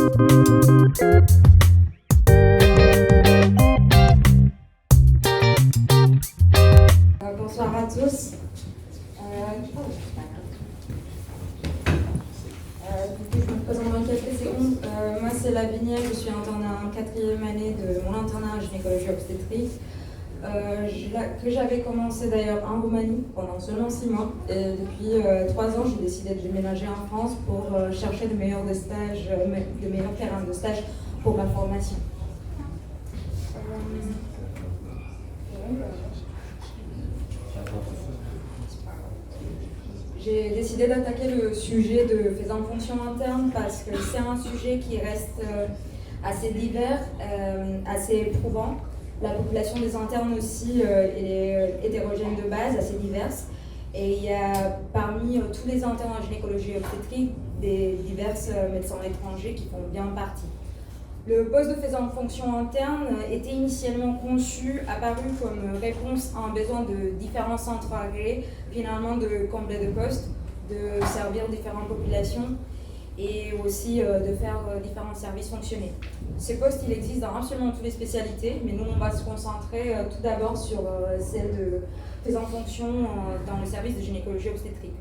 Bonsoir à tous. Je me présente dans quelques secondes. Moi, c'est Lavinia, je suis internat en 4e année de mon internat en gynécologie obstétrique, que j'avais commencé d'ailleurs en Roumanie pendant seulement 6 mois. Et depuis 3 ans, j'ai décidé de déménager en France pour chercher de meilleurs terrains de stage pour ma formation. J'ai décidé d'attaquer le sujet de faisant fonction interne parce que c'est un sujet qui reste assez divers, assez éprouvant. La population des internes aussi elle est hétérogène de base, assez diverse. Et il y a parmi tous les internes en gynécologie obstétrique des divers médecins étrangers qui font bien partie. Le poste de faisant fonction interne était initialement conçu, apparu comme réponse à un besoin de différents centres agréés, finalement de combler de postes, de servir différentes populations et aussi de faire différents services fonctionner. Ces postes, il existe dans absolument toutes les spécialités, mais nous, on va se concentrer tout d'abord sur celle de faisant fonction dans le service de gynécologie obstétrique.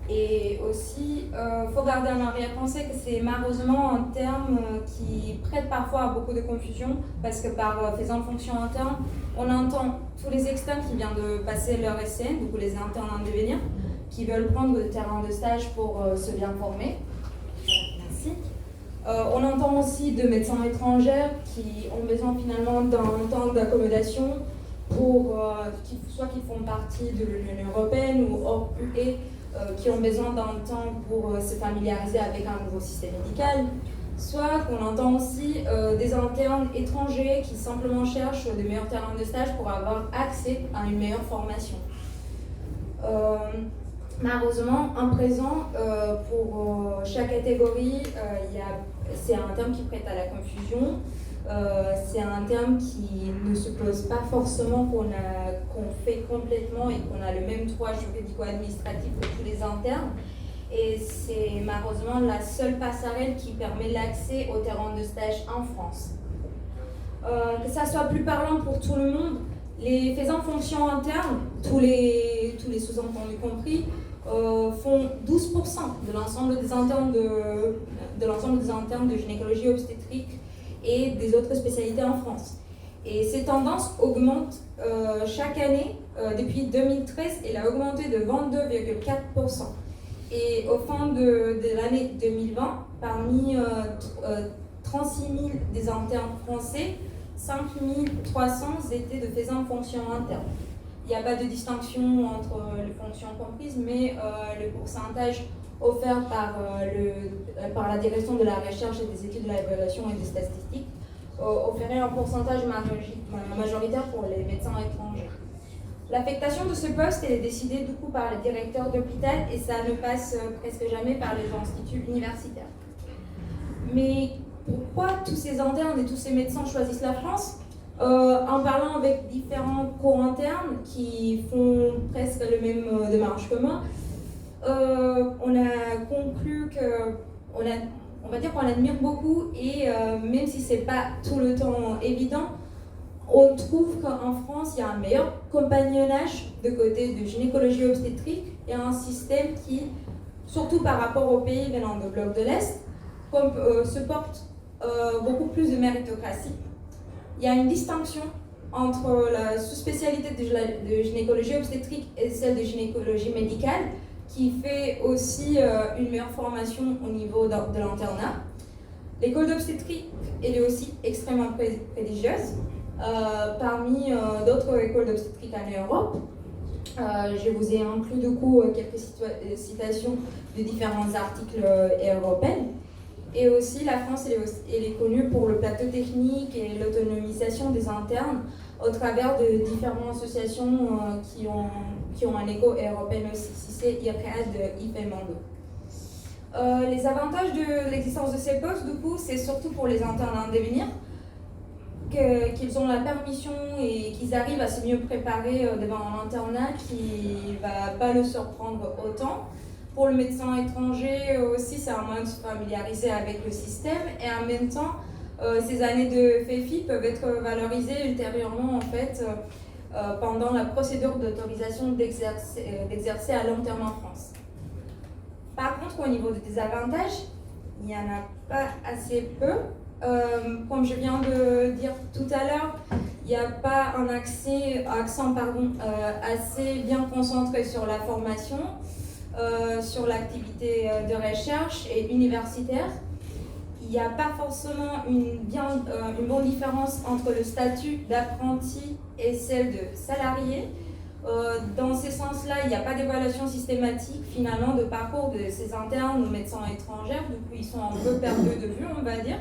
Et aussi, faut garder en arrière-pensée que c'est malheureusement un terme qui prête parfois à beaucoup de confusion, parce que par faisant fonction interne, on entend tous les externes qui viennent de passer leur SN, donc les internes en devenir, qui veulent prendre des terrains de stage pour se bien former. Merci. On entend aussi de médecins étrangers qui ont besoin finalement d'un temps d'accommodation pour soit qu'ils font partie de l'Union européenne ou hors UE, qui ont besoin d'un temps pour se familiariser avec un nouveau système médical, soit qu'on entend aussi des internes étrangers qui simplement cherchent des meilleurs terrains de stage pour avoir accès à une meilleure formation. Malheureusement, en présent, pour chaque catégorie, c'est un terme qui prête à la confusion. C'est un terme qui ne suppose pas forcément qu'on fait complètement et qu'on a le même droit juridico-administratif que tous les internes. Et c'est malheureusement la seule passerelle qui permet l'accès au terrain de stage en France. Que ça soit plus parlant pour tout le monde, les faisant fonction interne, tous les sous-entendus compris, font 12% de l'ensemble des internes de gynécologie obstétrique et des autres spécialités en France. Et ces tendances augmentent chaque année. Depuis 2013, elle a augmenté de 22,4%. Et au fin de l'année 2020, parmi 36 000 des internes français, 5 300 étaient de faisant fonction interne. Il n'y a pas de distinction entre les fonctions comprises, mais le pourcentage offert par la direction de la recherche et des études de l'évaluation et des statistiques offrait un pourcentage majoritaire pour les médecins étrangers. L'affectation de ce poste est décidée du coup par les directeurs d'hôpital et ça ne passe presque jamais par les instituts universitaires. Mais pourquoi tous ces internes et tous ces médecins choisissent la France ? En parlant avec différents cours internes qui font presque le même démarche que moi, on a conclu on va dire qu'on admire beaucoup et même si c'est pas tout le temps évident, on trouve qu'en France il y a un meilleur compagnonnage de côté de gynécologie obstétrique et un système qui, surtout par rapport aux pays venant du bloc de l'Est, se porte beaucoup plus de méritocratie. Il y a une distinction entre la sous-spécialité de gynécologie obstétrique et celle de gynécologie médicale qui fait aussi une meilleure formation au niveau de l'internat. L'école d'obstétrique, elle est aussi extrêmement prestigieuse. Parmi d'autres écoles d'obstétrique en Europe, je vous ai inclus du coup quelques citations de différents articles européens. Et aussi, la France, elle est connue pour le plateau technique et l'autonomisation des internes au travers de différentes associations qui ont un écho européen aussi, si c'est IRCAD, IFEMANDO. Les avantages de l'existence de ces postes, du coup, c'est surtout pour les internes en devenir, qu'ils ont la permission et qu'ils arrivent à se mieux préparer devant un internat qui ne va pas le surprendre autant. Pour le médecin étranger aussi, c'est un moyen de se familiariser avec le système et en même temps, ces années de FEFI peuvent être valorisées ultérieurement en fait pendant la procédure d'autorisation d'exercer à long terme en France. Par contre, au niveau des désavantages, il n'y en a pas assez peu. Comme je viens de dire tout à l'heure, il n'y a pas un accent assez bien concentré sur la formation, sur l'activité de recherche et universitaire. Il n'y a pas forcément une bonne différence entre le statut d'apprenti et celle de salarié. Dans ces sens-là, il n'y a pas d'évaluation systématique finalement de parcours de ces internes ou médecins étrangers, du coup ils sont un peu perdus de vue, on va dire.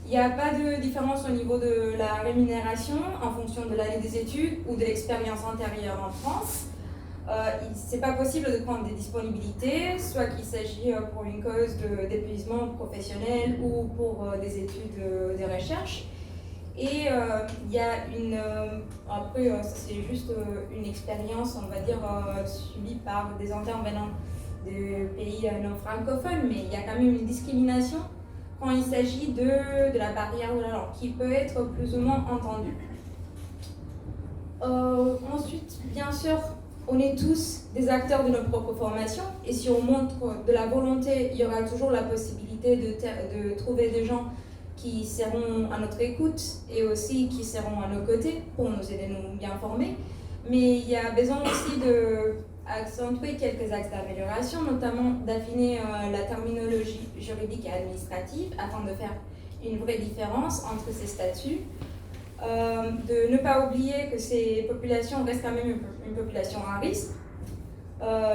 Il n'y a pas de différence au niveau de la rémunération en fonction de l'année des études ou de l'expérience antérieure en France. C'est pas possible de prendre des disponibilités, soit qu'il s'agit pour une cause d'épuisement professionnel ou pour des études de recherche. Et il y a après c'est juste une expérience, on va dire, subie par des intervenants de pays non francophones, mais il y a quand même une discrimination quand il s'agit de la barrière de la langue, qui peut être plus ou moins entendue. Ensuite, bien sûr, on est tous des acteurs de notre propre formation, et si on montre de la volonté, il y aura toujours la possibilité de trouver des gens qui seront à notre écoute et aussi qui seront à nos côtés pour nous aider à nous bien former. Mais il y a besoin aussi d'accentuer quelques axes d'amélioration, notamment d'affiner la terminologie juridique et administrative afin de faire une vraie différence entre ces statuts. De ne pas oublier que ces populations restent quand même une population à risque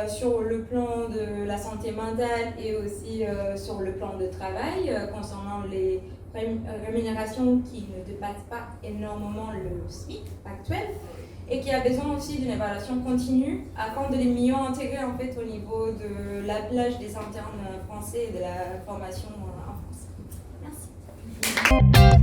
sur le plan de la santé mentale et aussi sur le plan de travail concernant les rémunérations qui ne dépassent pas énormément le SMIC actuel et qui a besoin aussi d'une évaluation continue afin de les mieux intégrer en fait au niveau de la plage des internes français et de la formation en France. Merci.